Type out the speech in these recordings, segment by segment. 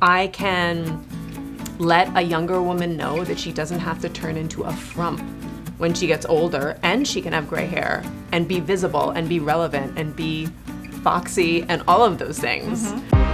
I can let a younger woman know that she doesn't have to turn into a frump when she gets older, and she can have gray hair and be visible and be relevant and be foxy and all of those things. Mm-hmm.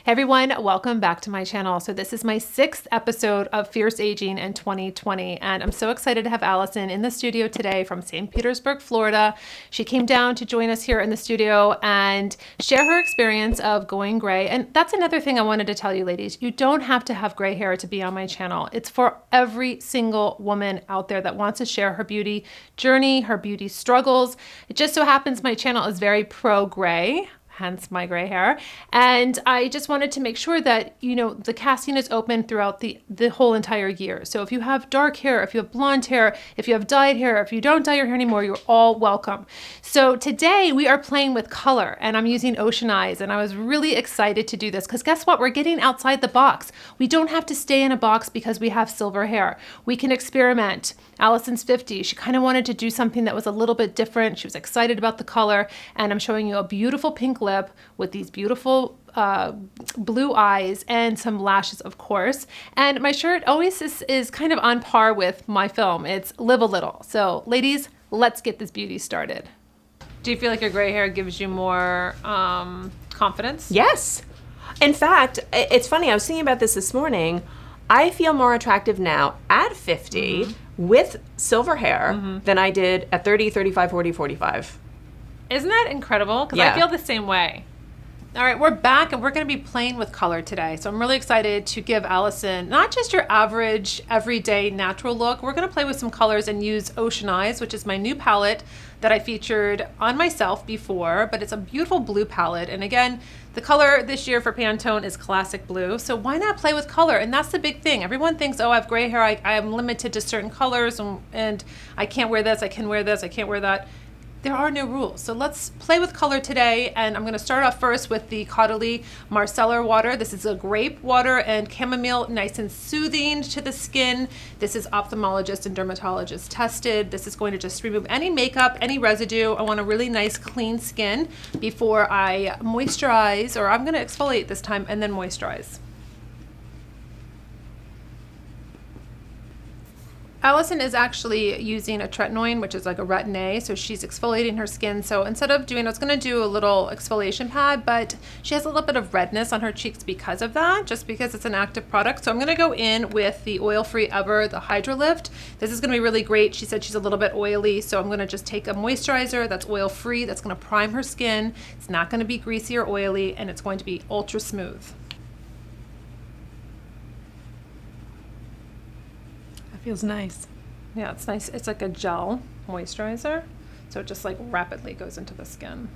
Hey everyone, welcome back to my channel. So this is my 6th episode of Fierce Aging in 2020, and I'm so excited to have Allison in the studio today from St. Petersburg, Florida. She came down to join us here in the studio and share her experience of going gray. And that's another thing I wanted to tell you, ladies. You don't have to have gray hair to be on my channel. It's for every single woman out there that wants to share her beauty journey, her beauty struggles. It just so happens my channel is very pro-gray, hence my gray hair. And I just wanted to make sure that, you know, the casting is open throughout the whole entire year. So if you have dark hair, if you have blonde hair, if you have dyed hair, if you don't dye your hair anymore, you're all welcome. So today we are playing with color, and I'm using Ocean Eyes, and I was really excited to do this because guess what? We're getting outside the box. We don't have to stay in a box because we have silver hair. We can experiment. Allison's 50. She kind of wanted to do something that was a little bit different. She was excited about the color, and I'm showing you a beautiful pink lip with these beautiful blue eyes and some lashes, of course. And my shirt always is kind of on par with my film. It's Live a Little. So ladies, let's get this beauty started. Do you feel like your gray hair gives you more confidence? Yes. In fact, it's funny. I was thinking about this morning. I feel more attractive now at 50 with silver hair than I did at 30, 35, 40, 45. Isn't that incredible? Because Yeah. I feel the same way. All right, we're back and we're going to be playing with color today. So I'm really excited to give Allison not just your average, everyday, natural look. We're going to play with some colors and use Ocean Eyes, which is my new palette that I featured on myself before, but it's a beautiful blue palette. And again, the color this year for Pantone is classic blue. So why not play with color? And that's the big thing. Everyone thinks, oh, I have gray hair. I am limited to certain colors and I can't wear this. I can wear this. I can't wear that. There are no rules. So let's play with color today. And I'm going to start off first with the Caudalie Micellar water. This is a grape water and chamomile, nice and soothing to the skin. This is ophthalmologist and dermatologist tested. This is going to just remove any makeup, any residue. I want a really nice clean skin before I moisturize, or I'm going to exfoliate this time and then moisturize. Allison is actually using a tretinoin, which is like a retin-A, so she's exfoliating her skin. So instead of doing, I was going to do a little exfoliation pad, but she has a little bit of redness on her cheeks because of that, just because it's an active product. So I'm going to go in with the Oil-Free Ever, the Hydra Lift. This is going to be really great. She said she's a little bit oily, so I'm going to just take a moisturizer that's oil-free, that's going to prime her skin. It's not going to be greasy or oily, and it's going to be ultra smooth. Feels nice. Yeah, it's nice. It's like a gel moisturizer, so it just like rapidly goes into the skin.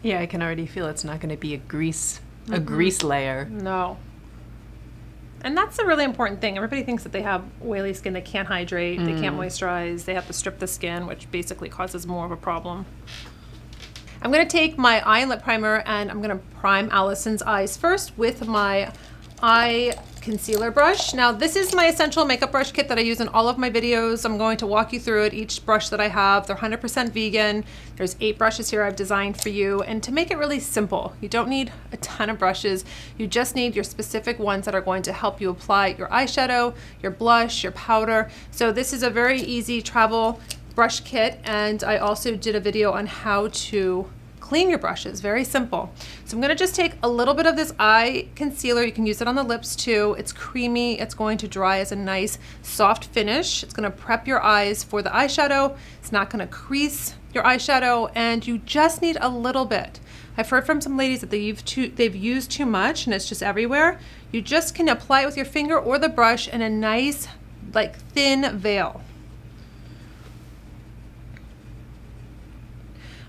Yeah, I can already feel it's not going to be a grease layer. No. And that's a really important thing. Everybody thinks that they have oily skin, they can't hydrate, they can't moisturize, they have to strip the skin, which basically causes more of a problem. I'm going to take my eye and lip primer and I'm going to prime Allison's eyes first with my eye concealer brush. Now this is my essential makeup brush kit that I use in all of my videos. I'm going to walk you through it, each brush that I have. They're 100% vegan. There's 8 brushes here I've designed for you. And to make it really simple, you don't need a ton of brushes. You just need your specific ones that are going to help you apply your eyeshadow, your blush, your powder. So this is a very easy travel brush kit. And I also did a video on how to clean your brushes, very simple. So I'm going to just take a little bit of this eye concealer. You can use it on the lips too. It's creamy. It's going to dry as a nice soft finish. It's going to prep your eyes for the eyeshadow. It's not going to crease your eyeshadow, and you just need a little bit. I've heard from some ladies that they've used too much and it's just everywhere. You just can apply it with your finger or the brush in a nice, like thin veil.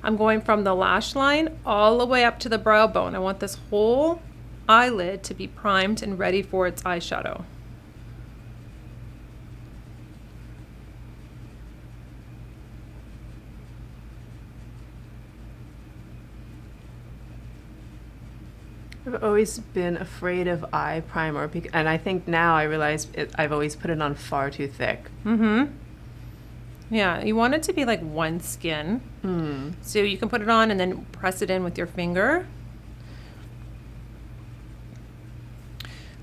I'm going from the lash line all the way up to the brow bone. I want this whole eyelid to be primed and ready for its eyeshadow. I've always been afraid of eye primer, and I think now I realize I've always put it on far too thick. Yeah, you want it to be like one skin. So you can put it on and then press it in with your finger.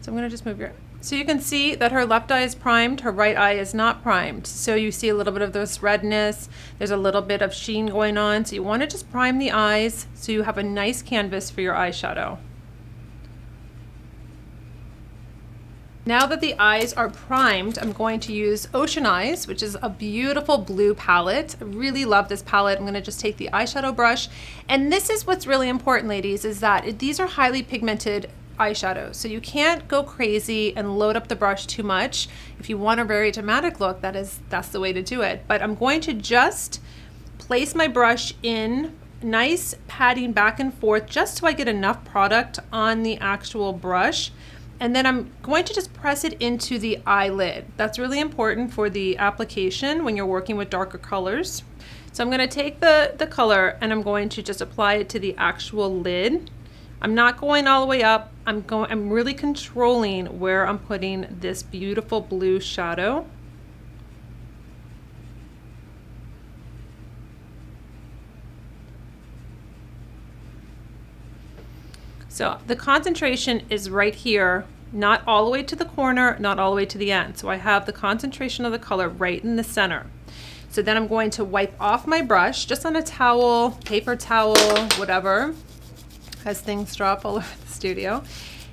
So I'm going to just move your... So you can see that her left eye is primed, her right eye is not primed. So you see a little bit of this redness. There's a little bit of sheen going on. So you want to just prime the eyes so you have a nice canvas for your eyeshadow. Now that the eyes are primed, I'm going to use Ocean Eyes, which is a beautiful blue palette. I really love this palette. I'm going to just take the eyeshadow brush. And this is what's really important, ladies, is that these are highly pigmented eyeshadows. So you can't go crazy and load up the brush too much. If you want a very dramatic look, that's the way to do it. But I'm going to just place my brush in nice patting back and forth just so I get enough product on the actual brush. And then I'm going to just press it into the eyelid. That's really important for the application when you're working with darker colors. So I'm going to take the color and I'm going to just apply it to the actual lid. I'm not going all the way up. I'm really controlling where I'm putting this beautiful blue shadow. So the concentration is right here, not all the way to the corner, not all the way to the end. So I have the concentration of the color right in the center. So then I'm going to wipe off my brush just on a towel, paper towel, whatever, as things drop all over the studio.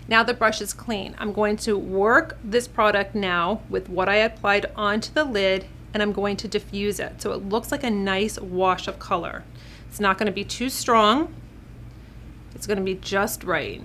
Now the brush is clean. I'm going to work this product now with what I applied onto the lid, and I'm going to diffuse it so it looks like a nice wash of color. It's not going to be too strong. It's going to be just right.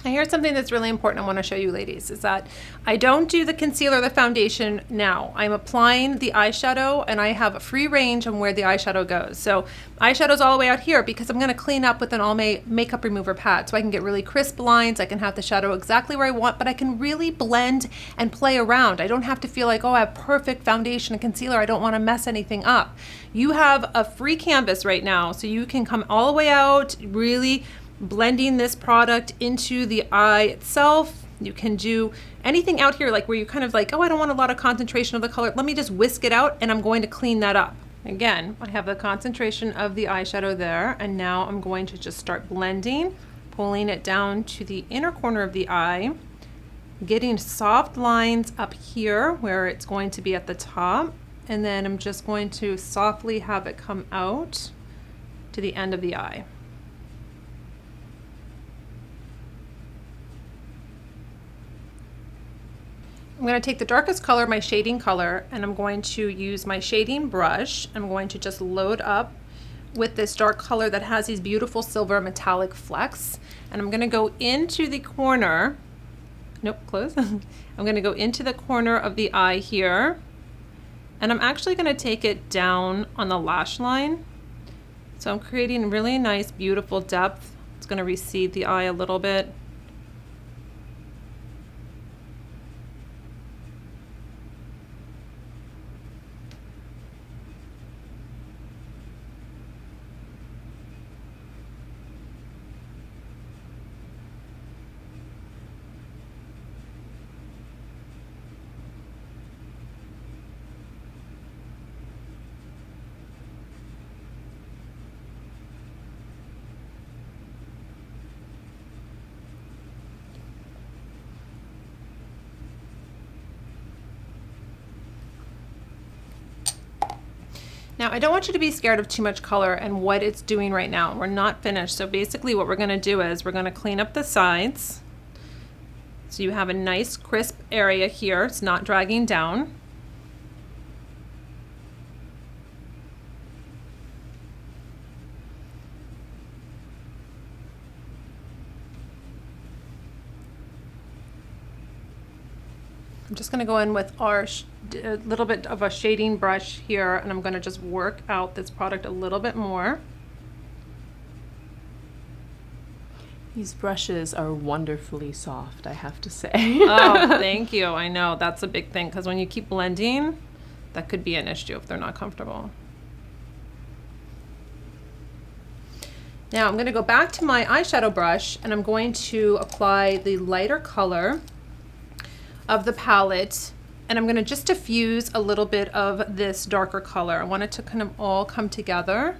And here's something that's really important I want to show you, ladies, is that I don't do the concealer or the foundation now. I'm applying the eyeshadow and I have a free range on where the eyeshadow goes. So eyeshadow's all the way out here because I'm going to clean up with an all makeup remover pad so I can get really crisp lines. I can have the shadow exactly where I want, but I can really blend and play around. I don't have to feel like, oh, I have perfect foundation and concealer. I don't want to mess anything up. You have a free canvas right now, so you can come all the way out, really blending this product into the eye itself. You can do anything out here like where you kind of like, oh, I don't want a lot of concentration of the color. Let me just whisk it out and I'm going to clean that up. Again, I have the concentration of the eyeshadow there, and now I'm going to just start blending, pulling it down to the inner corner of the eye, getting soft lines up here where it's going to be at the top, and then I'm just going to softly have it come out to the end of the eye. I'm going to take the darkest color, my shading color, and I'm going to use my shading brush. I'm going to just load up with this dark color that has these beautiful silver metallic flecks. And I'm going to go into the corner. Nope, close. I'm going to go into the corner of the eye here. And I'm actually going to take it down on the lash line. So I'm creating really nice, beautiful depth. It's going to recede the eye a little bit. Now, I don't want you to be scared of too much color and what it's doing right now. We're not finished. So basically what we're going to do is we're going to clean up the sides. So you have a nice crisp area here. It's not dragging down. I'm just going to go in with our a little bit of a shading brush here, and I'm gonna just work out this product a little bit more. These brushes are wonderfully soft, I have to say. Oh, thank you. I know that's a big thing, because when you keep blending, that could be an issue if they're not comfortable. Now I'm going to go back to my eyeshadow brush, and I'm going to apply the lighter color of the palette, and I'm going to just diffuse a little bit of this darker color. I want it to kind of all come together.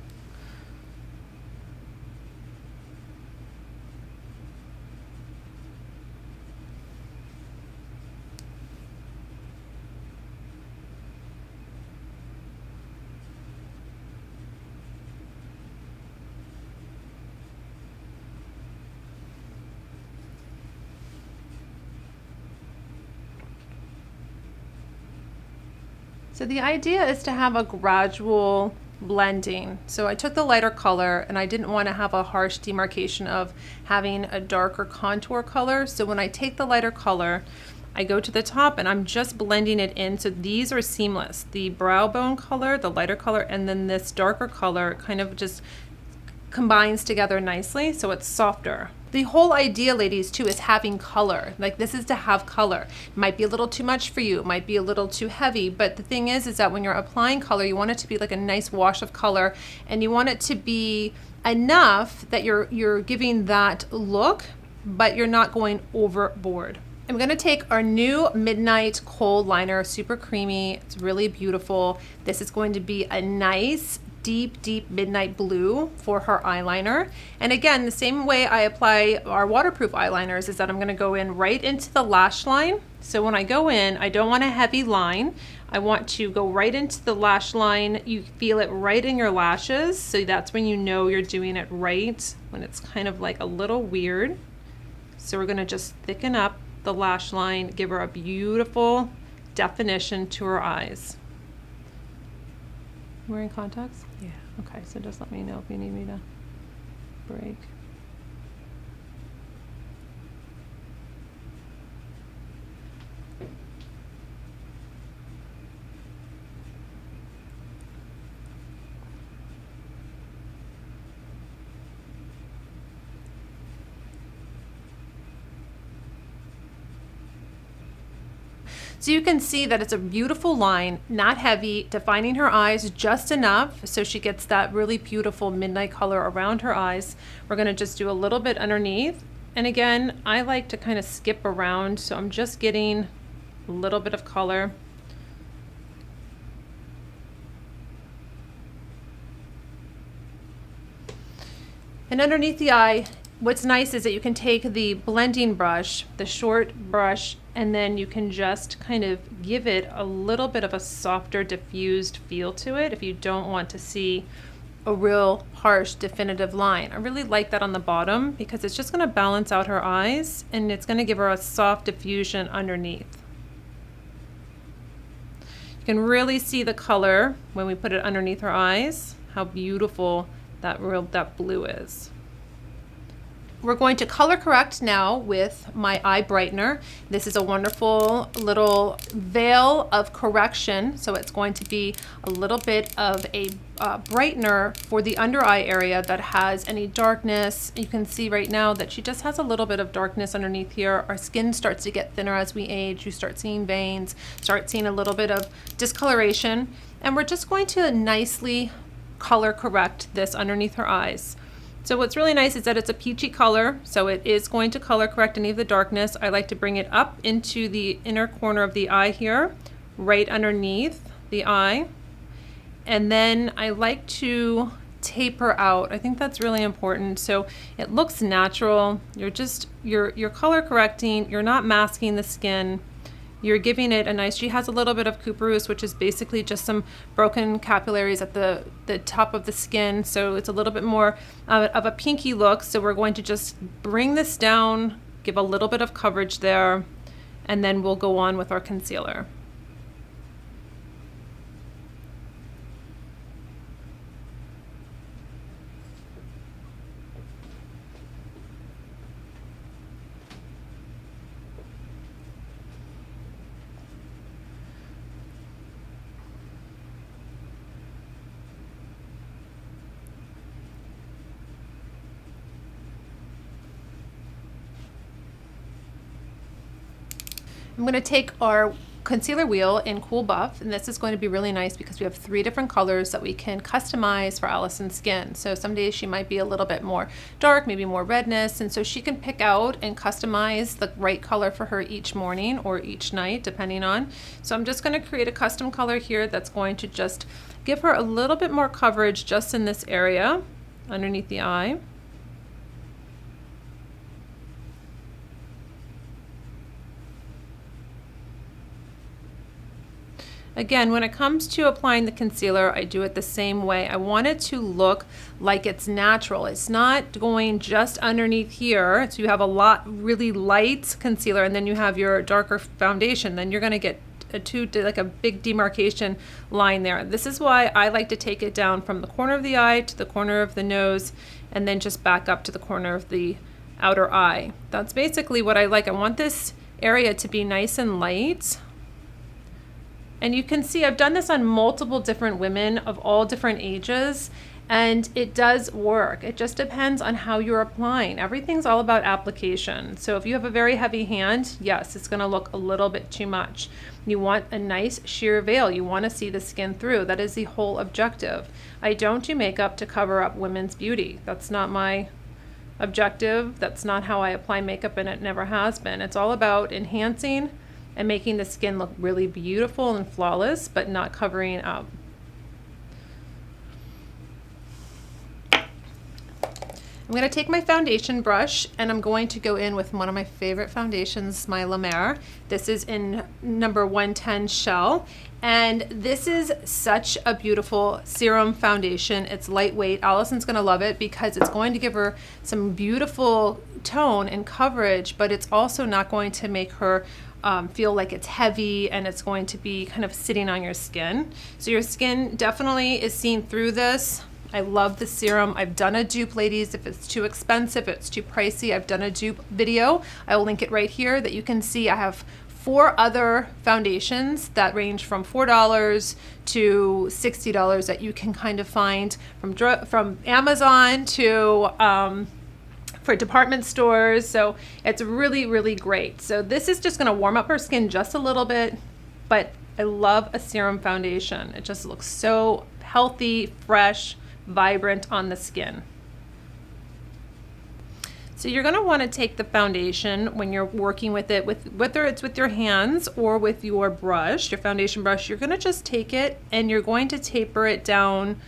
So the idea is to have a gradual blending. So I took the lighter color, and I didn't want to have a harsh demarcation of having a darker contour color. So when I take the lighter color, I go to the top and I'm just blending it in. So these are seamless. The brow bone color, the lighter color, and then this darker color kind of just combines together nicely, so it's softer. The whole idea, ladies, too, is having color. Like, this is to have color. It might be a little too much for you. It might be a little too heavy. But the thing is that when you're applying color, you want it to be like a nice wash of color, and you want it to be enough that you're giving that look, but you're not going overboard. I'm going to take our new Midnight Kohl liner, super creamy. It's really beautiful. This is going to be a nice deep midnight blue for her eyeliner. And again, the same way I apply our waterproof eyeliners is that I'm going to go in right into the lash line. So when I go in, I don't want a heavy line. I want to go right into the lash line. You feel it right in your lashes. So that's when you know you're doing it right, when it's kind of like a little weird. So we're going to just thicken up the lash line, give her a beautiful definition to her eyes. Wearing contacts? Yeah. Okay, so just let me know if you need me to break. So you can see that it's a beautiful line, not heavy, defining her eyes just enough so she gets that really beautiful midnight color around her eyes. We're going to just do a little bit underneath. And again, I like to kind of skip around, so I'm just getting a little bit of color. And underneath the eye, what's nice is that you can take the blending brush, the short brush, and then you can just kind of give it a little bit of a softer, diffused feel to it if you don't want to see a real harsh, definitive line. I really like that on the bottom because it's just going to balance out her eyes, and it's going to give her a soft diffusion underneath. You can really see the color when we put it underneath her eyes, how beautiful that blue is. We're going to color correct now with my eye brightener. This is a wonderful little veil of correction. So it's going to be a little bit of a brightener for the under eye area that has any darkness. You can see right now that she just has a little bit of darkness underneath here. Our skin starts to get thinner as we age. You start seeing veins, start seeing a little bit of discoloration. And we're just going to nicely color correct this underneath her eyes. So what's really nice is that it's a peachy color, so it is going to color correct any of the darkness. I like to bring it up into the inner corner of the eye here, right underneath the eye. And then I like to taper out. I think that's really important. So it looks natural. You're color correcting, you're not masking the skin. You're giving it a nice, she has a little bit of couperous, which is basically just some broken capillaries at the top of the skin. So it's a little bit more of a pinky look. So we're going to just bring this down, give a little bit of coverage there, and then we'll go on with our concealer. I'm going to take our concealer wheel in Cool Buff, and this is going to be really nice because we have 3 different colors that we can customize for Allison's skin. So some days she might be a little bit more dark, maybe more redness, and so she can pick out and customize the right color for her each morning or each night, depending on. So I'm just going to create a custom color here that's going to just give her a little bit more coverage just in this area underneath the eye. Again, when it comes to applying the concealer, I do it the same way. I want it to look like it's natural. It's not going just underneath here. So you have a lot really light concealer and then you have your darker foundation. Then you're gonna get like a big demarcation line there. This is why I like to take it down from the corner of the eye to the corner of the nose and then just back up to the corner of the outer eye. That's basically what I like. I want this area to be nice and light. And you can see I've done this on multiple different women of all different ages, and it does work. It just depends on how you're applying. Everything's all about application. So if you have a very heavy hand, yes, it's gonna look a little bit too much. You want a nice sheer veil. You wanna see the skin through. That is the whole objective. I don't do makeup to cover up women's beauty. That's not my objective. That's not how I apply makeup, and it never has been. It's all about enhancing and making the skin look really beautiful and flawless, but not covering up. I'm gonna take my foundation brush and I'm going to go in with one of my favorite foundations, my La Mer. This is in number 110 Shell. And this is such a beautiful serum foundation. It's lightweight. Allison's gonna love it because it's going to give her some beautiful tone and coverage, but it's also not going to make her feel like it's heavy, and it's going to be kind of sitting on your skin. So your skin definitely is seen through this. I love the serum. I've done a dupe, ladies. If it's too expensive, if it's too pricey, I've done a dupe video. I will link it right here that you can see. I have 4 other foundations that range from $4 to $60 that you can kind of find from Amazon to for department stores. So it's really, really great. So this is just gonna warm up her skin just a little bit, but I love a serum foundation. It just looks so healthy, fresh, vibrant on the skin. So you're gonna wanna take the foundation when you're working with it, whether it's with your hands or with your brush, your foundation brush, you're gonna just take it and you're going to taper it down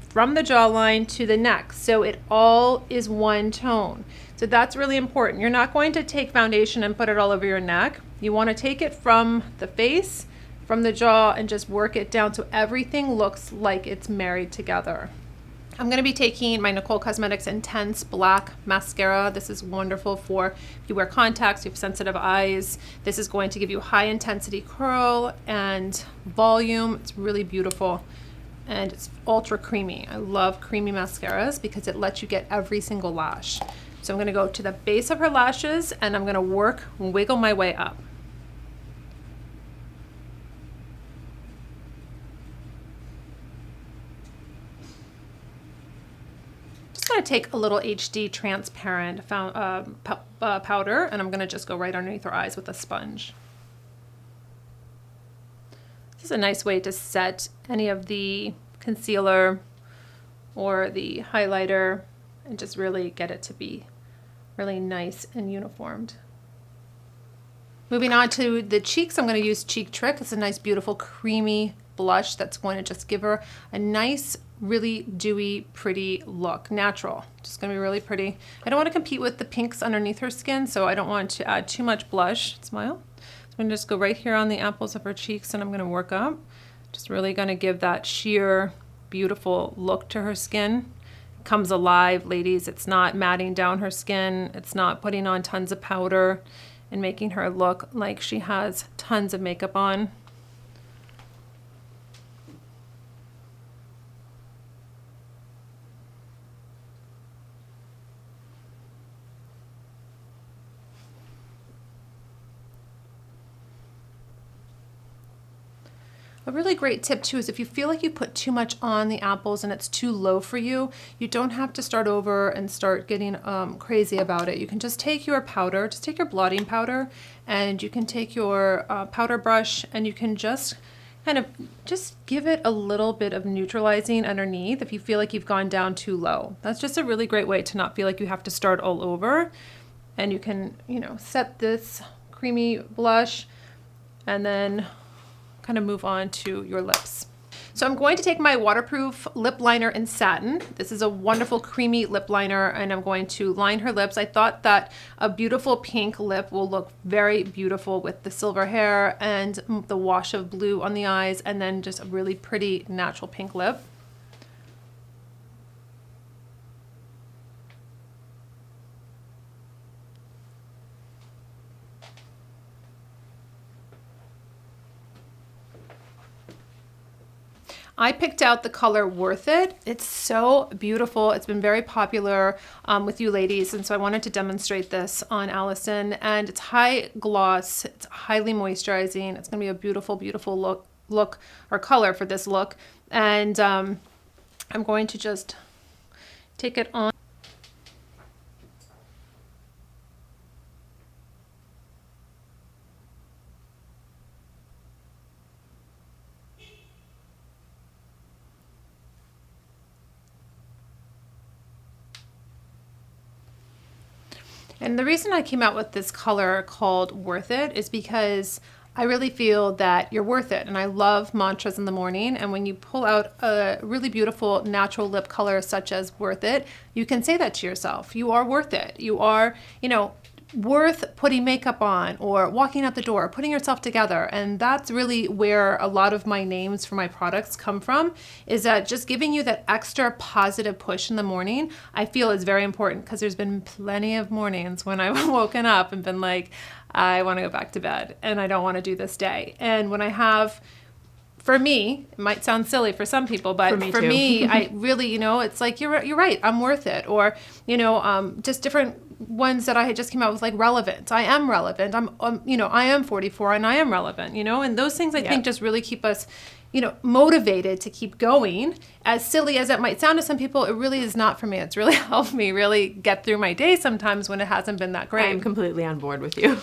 from the jawline to the neck, so it all is one tone. So that's really important. You're not going to take foundation and put it all over your neck. You want to take it from the face, from the jaw, and just work it down so everything looks like it's married together. I'm going to be taking my Nikol Cosmetics Intense Black Mascara. This is wonderful for if you wear contacts, you have sensitive eyes. This is going to give you high intensity curl and volume. It's really beautiful. And it's ultra creamy. I love creamy mascaras because it lets you get every single lash. So I'm gonna go to the base of her lashes and I'm gonna wiggle my way up. Just gonna take a little HD transparent powder and I'm gonna just go right underneath her eyes with a sponge. This is a nice way to set any of the concealer or the highlighter and just really get it to be really nice and uniformed. Moving on to the cheeks, I'm going to use Cheek Trick. It's a nice, beautiful, creamy blush that's going to just give her a nice, really dewy, pretty look. Natural. Just going to be really pretty. I don't want to compete with the pinks underneath her skin, so I don't want to add too much blush. Smile. I'm going to just go right here on the apples of her cheeks and I'm going to work up. Just really going to give that sheer, beautiful look to her skin. It comes alive, ladies. It's not matting down her skin. It's not putting on tons of powder and making her look like she has tons of makeup on. A really great tip too is if you feel like you put too much on the apples and it's too low for you, you don't have to start over and start getting crazy about it. You can just take your powder, just take your blotting powder, and you can take your powder brush and you can just kind of just give it a little bit of neutralizing underneath if you feel like you've gone down too low. That's just a really great way to not feel like you have to start all over. And you can, you know, set this creamy blush and then kind of move on to your lips. So I'm going to take my waterproof lip liner in satin. This is a wonderful creamy lip liner and I'm going to line her lips. I thought that a beautiful pink lip will look very beautiful with the silver hair and the wash of blue on the eyes and then just a really pretty natural pink lip. I picked out the color Worth It. It's so beautiful. It's been very popular with you ladies, and so I wanted to demonstrate this on Allison. And it's high gloss, it's highly moisturizing. It's gonna be a beautiful, beautiful look or color for this look. And I'm going to just take it on. And the reason I came out with this color called Worth It is because I really feel that you're worth it. And I love mantras in the morning. And when you pull out a really beautiful natural lip color such as Worth It, you can say that to yourself. You are worth it. You are, you know, worth putting makeup on or walking out the door, putting yourself together. And that's really where a lot of my names for my products come from, is that just giving you that extra positive push in the morning, I feel is very important, because there's been plenty of mornings when I've woken up and been like, I want to go back to bed and I don't want to do this day. And when I have, for me, it might sound silly for some people, but for me, I really, you know, it's like, you're right, I'm worth it. Or, you know, just different ones that I had just came out with, like relevant. I am relevant. You know, I am 44 and I am relevant, you know, and those things I think just really keep us, you know, motivated to keep going. As silly as it might sound to some people, it really is not for me. It's really helped me really get through my day sometimes when it hasn't been that great. I'm completely on board with you.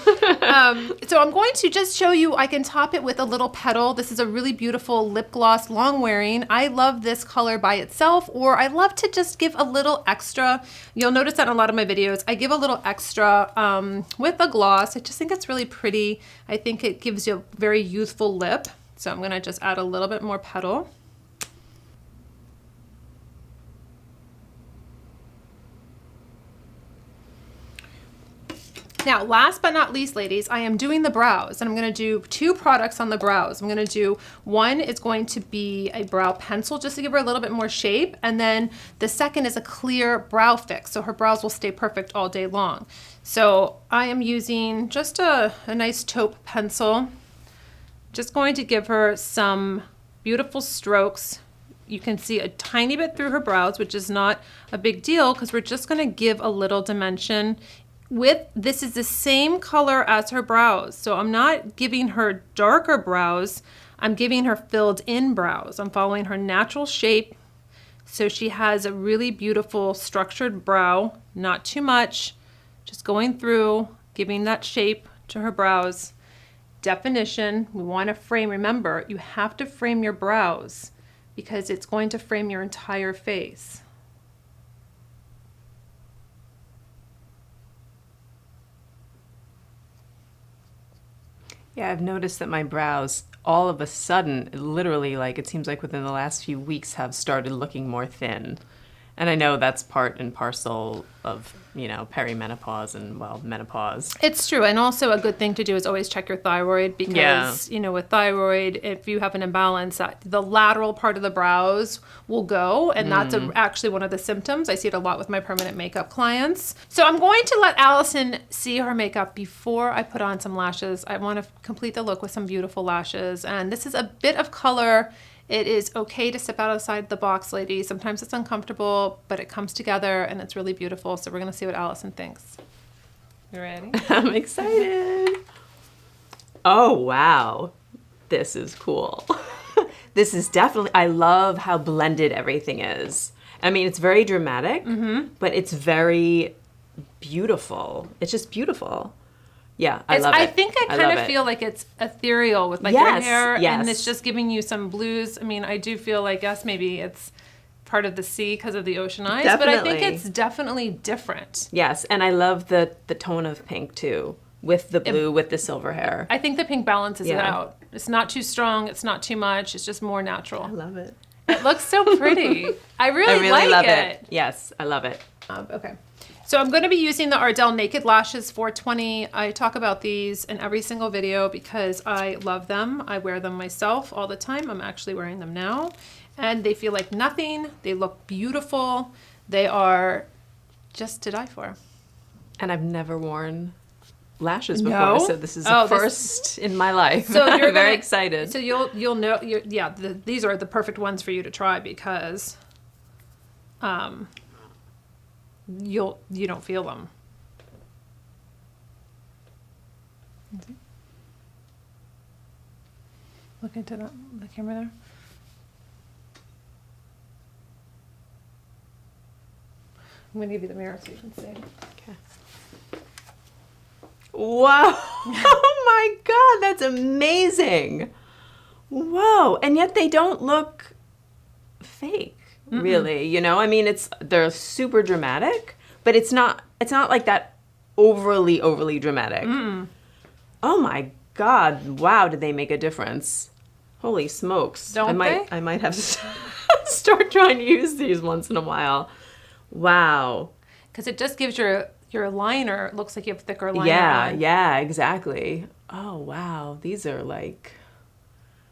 So I'm going to just show you, I can top it with a little petal. This is a really beautiful lip gloss, long wearing. I love this color by itself, or I love to just give a little extra. You'll notice that in a lot of my videos, I give a little extra with a gloss. I just think it's really pretty. I think it gives you a very youthful lip. So I'm gonna just add a little bit more petal. Now, last but not least, ladies, I am doing the brows, and I'm gonna do 2 products on the brows. I'm gonna do, one is going to be a brow pencil just to give her a little bit more shape, and then the second is a clear brow fix, so her brows will stay perfect all day long. So I am using just a nice taupe pencil. Just going to give her some beautiful strokes. You can see a tiny bit through her brows, which is not a big deal because we're just going to give a little dimension. This is the same color as her brows. So I'm not giving her darker brows. I'm giving her filled in brows. I'm following her natural shape. So she has a really beautiful structured brow, not too much, just going through, giving that shape to her brows. Definition, we want to frame, remember, you have to frame your brows because it's going to frame your entire face. Yeah, I've noticed that my brows all of a sudden, literally, like it seems like within the last few weeks, have started looking more thin. And I know that's part and parcel of, you know, perimenopause and, well, menopause. It's true. And also a good thing to do is always check your thyroid because, you know, with thyroid, if you have an imbalance, the lateral part of the brows will go. And that's actually one of the symptoms. I see it a lot with my permanent makeup clients. So I'm going to let Allison see her makeup before I put on some lashes. I want to complete the look with some beautiful lashes. And this is a bit of color. It is okay to step outside the box, ladies. Sometimes it's uncomfortable, but it comes together and it's really beautiful. So we're going to see what Allison thinks. You ready? I'm excited. Oh, wow. This is cool. This is definitely, I love how blended everything is. I mean, it's very dramatic, but it's very beautiful. It's just beautiful. Yeah, I love it. I think I kind of feel like it's ethereal with like your hair, and it's just giving you some blues. I mean, I do feel like, yes, maybe it's part of the sea because of the ocean eyes, but I think it's definitely different. Yes, and I love the tone of pink too, with the blue, with the silver hair. I think the pink balances it out. It's not too strong, it's not too much, it's just more natural. I love it. It looks so pretty. I really like love it. Yes, I love it. Okay. So I'm going to be using the Ardell Naked Lashes 420. I talk about these in every single video because I love them. I wear them myself all the time. I'm actually wearing them now. And they feel like nothing. They look beautiful. They are just to die for. And I've never worn lashes before, so this is a first in my life. So you're very excited. So you'll know. These are the perfect ones for you to try because you don't feel them. Look into the camera there. I'm gonna give you the mirror so you can see. Okay. Whoa! Oh my God, that's amazing! Whoa! And yet they don't look fake. Really, you know, I mean, they're super dramatic, but it's not like that overly dramatic. Oh my God, wow, did they make a difference? Holy smokes. I might have to start trying to use these once in a while. Wow. Because it just gives your liner, it looks like you have thicker liner on. Yeah, exactly. Oh wow, these are like,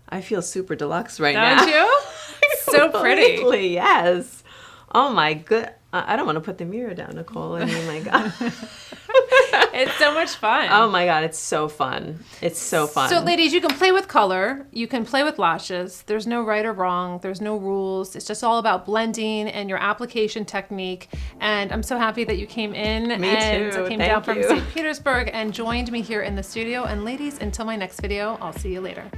I feel super deluxe right now. Don't you? So pretty. Completely, yes. Oh my good. I don't want to put the mirror down, Nicole. I mean, my God. It's so much fun. Oh my God, it's so fun. It's so fun. So ladies, you can play with color. You can play with lashes. There's no right or wrong. There's no rules. It's just all about blending and your application technique. And I'm so happy that you came in. Me and too. Came down from St. Petersburg and joined me here in the studio. And ladies, until my next video, I'll see you later.